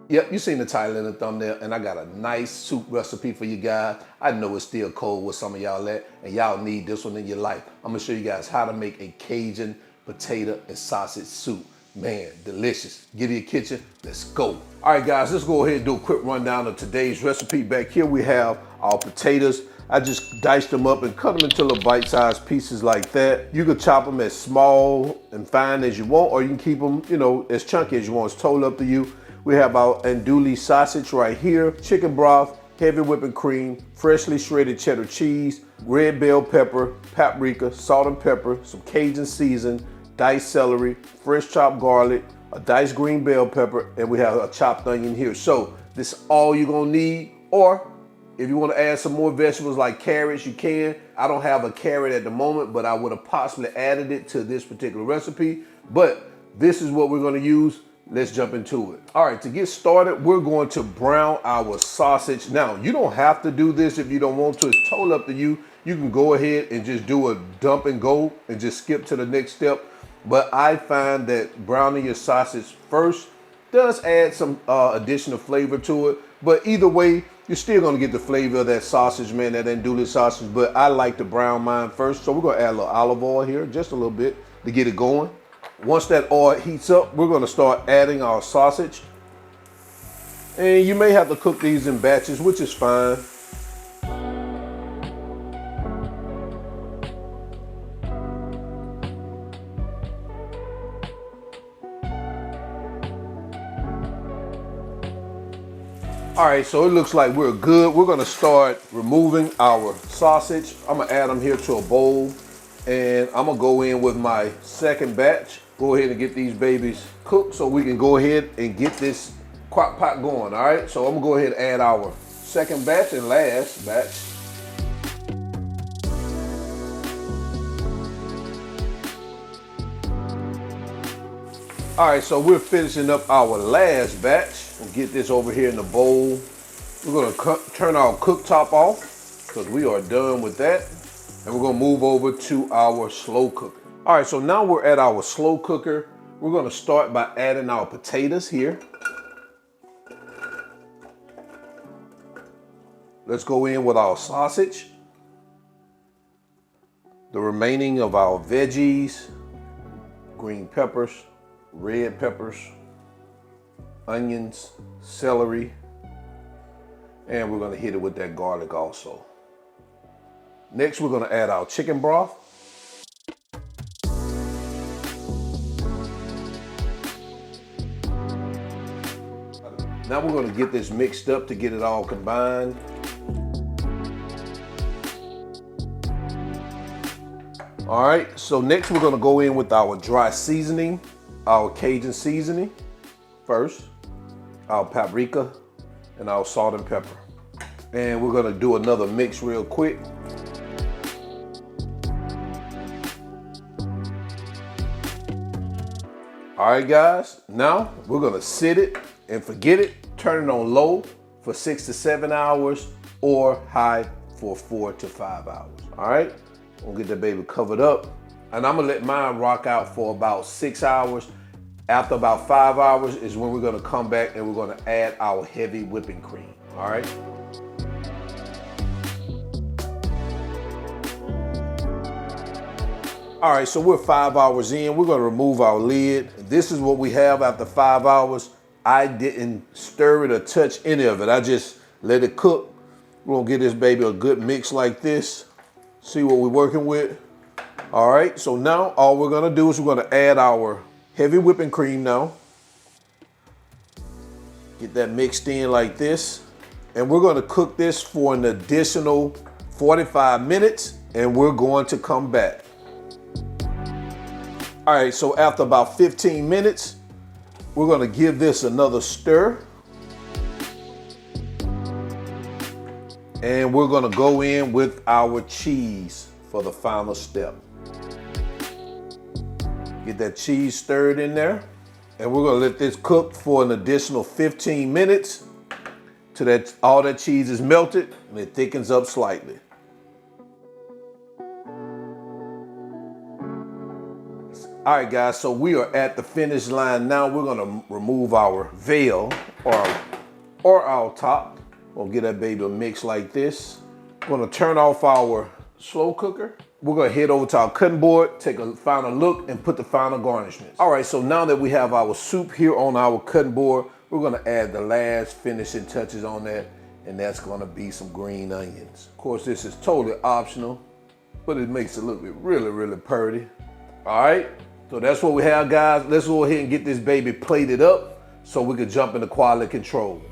Yep, you seen the title in the thumbnail, and I got a nice soup recipe for you guys. I know it's still cold with some of y'all at, and y'all need this one in your life. I'm gonna show you guys how to make a Cajun potato and sausage soup. Man, delicious. Get in your kitchen, let's go. All right, guys, let's go ahead and do a quick rundown of today's recipe. Back here we have our potatoes. I just diced them up and cut them into little bite-sized pieces like that. You could chop them as small and fine as you want, or you can keep them, you know, as chunky as you want. It's totally up to you. We have our Andouille sausage right here, chicken broth, heavy whipping cream, freshly shredded cheddar cheese, red bell pepper, paprika, salt and pepper, some Cajun seasoning, diced celery, fresh chopped garlic, a diced green bell pepper, and we have a chopped onion here. So this is all you're gonna need, or if you want to add some more vegetables like carrots, you can. I don't have a carrot at the moment, but I would have possibly added it to this particular recipe. But this is what we're going to use. Let's jump into it. All right, to get started, we're going to brown our sausage. Now, you don't have to do this if you don't want to. It's totally up to you. You can go ahead and just do a dump and go and just skip to the next step. But I find that browning your sausage first does add some additional flavor to it. But either way, you're still gonna get the flavor of that sausage, man, that andouille sausage, but I like to brown mine first. So we're gonna add a little olive oil here, just a little bit to get it going. Once that oil heats up, we're gonna start adding our sausage. And you may have to cook these in batches, which is fine. All right, so it looks like we're good. We're gonna start removing our sausage. I'm gonna add them here to a bowl, and I'm gonna go in with my second batch. Go ahead and get these babies cooked so we can go ahead and get this crock pot going, all right? So I'm gonna go ahead and add our second batch and last batch. All right, so we're finishing up our last batch. We'll get this over here in the bowl. We're gonna turn our cooktop off because we are done with that. And we're gonna move over to our slow cooker. All right, so now we're at our slow cooker. We're gonna start by adding our potatoes here. Let's go in with our sausage. The remaining of our veggies, green peppers, red peppers, onions, celery, and we're gonna hit it with that garlic also. Next, we're gonna add our chicken broth. Now we're gonna get this mixed up to get it all combined. All right, so next we're gonna go in with our dry seasoning, our Cajun seasoning first, our paprika, and our salt and pepper. And we're gonna do another mix real quick. All right, guys, now we're gonna sit it and forget it, turn it on low for 6 to 7 hours or high for 4 to 5 hours, all right? We'll get that baby covered up. And I'm gonna let mine rock out for about 6 hours. After about 5 hours is when we're gonna come back and we're gonna add our heavy whipping cream, all right? All right, so we're 5 hours in. We're gonna remove our lid. This is what we have after 5 hours. I didn't stir it or touch any of it. I just let it cook. We're gonna get this baby a good mix like this. See what we're working with. All right, so now all we're gonna do is we're gonna add our heavy whipping cream now. Get that mixed in like this. And we're gonna cook this for an additional 45 minutes and we're going to come back. All right, so after about 15 minutes, we're gonna give this another stir. And we're gonna go in with our cheese for the final step. Get that cheese stirred in there. And we're gonna let this cook for an additional 15 minutes till that all that cheese is melted and it thickens up slightly. All right, guys, so we are at the finish line now. We're gonna remove our veil or our top. We'll get that baby mixed like this. We're gonna turn off our slow cooker. We're gonna head over to our cutting board, take a final look, and put the final garnishments. All right, so now that we have our soup here on our cutting board, we're gonna add the last finishing touches on that, and that's gonna be some green onions. Of course, this is totally optional, but it makes it look really, really pretty. All right, so that's what we have, guys. Let's go ahead and get this baby plated up so we can jump into quality control.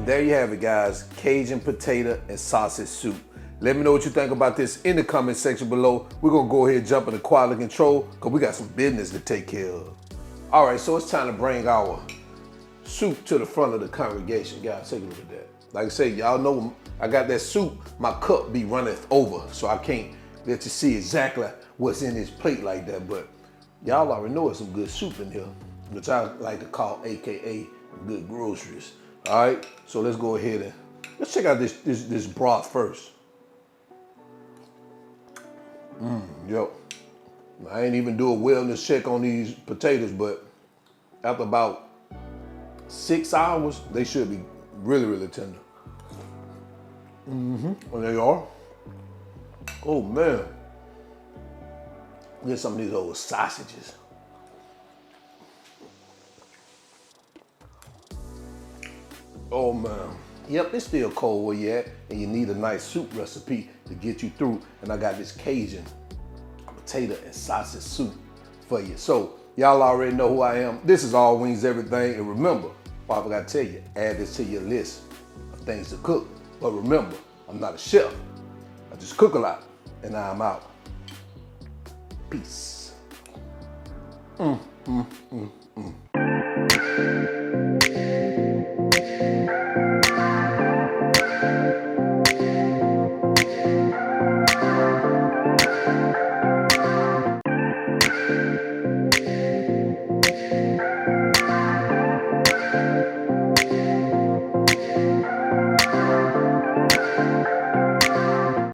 There you have it, guys. Cajun potato and sausage soup. Let me know what you think about this in the comment section below. We're gonna go ahead and jump into quality control because we got some business to take care of. All right, so it's time to bring our soup to the front of the congregation. Guys, take a look at that. Like I say, y'all know I got that soup, my cup be running over, so I can't let you see exactly what's in this plate like that, but y'all already know it's some good soup in here, which I like to call AKA good groceries. All right, so let's go ahead and let's check out this broth first. Yo, I ain't even do a wellness check on these potatoes, but after about 6 hours, they should be really, really tender. And there you are. Oh man, get some of these old sausages. Oh man, yep, it's still cold where you at, and you need a nice soup recipe to get you through. And I got this Cajun potato and sausage soup for you. So y'all already know who I am. This is All Wings Everything, and remember, I forgot to tell you, add this to your list of things to cook. But remember, I'm not a chef. I just cook a lot, and now I'm out. Peace.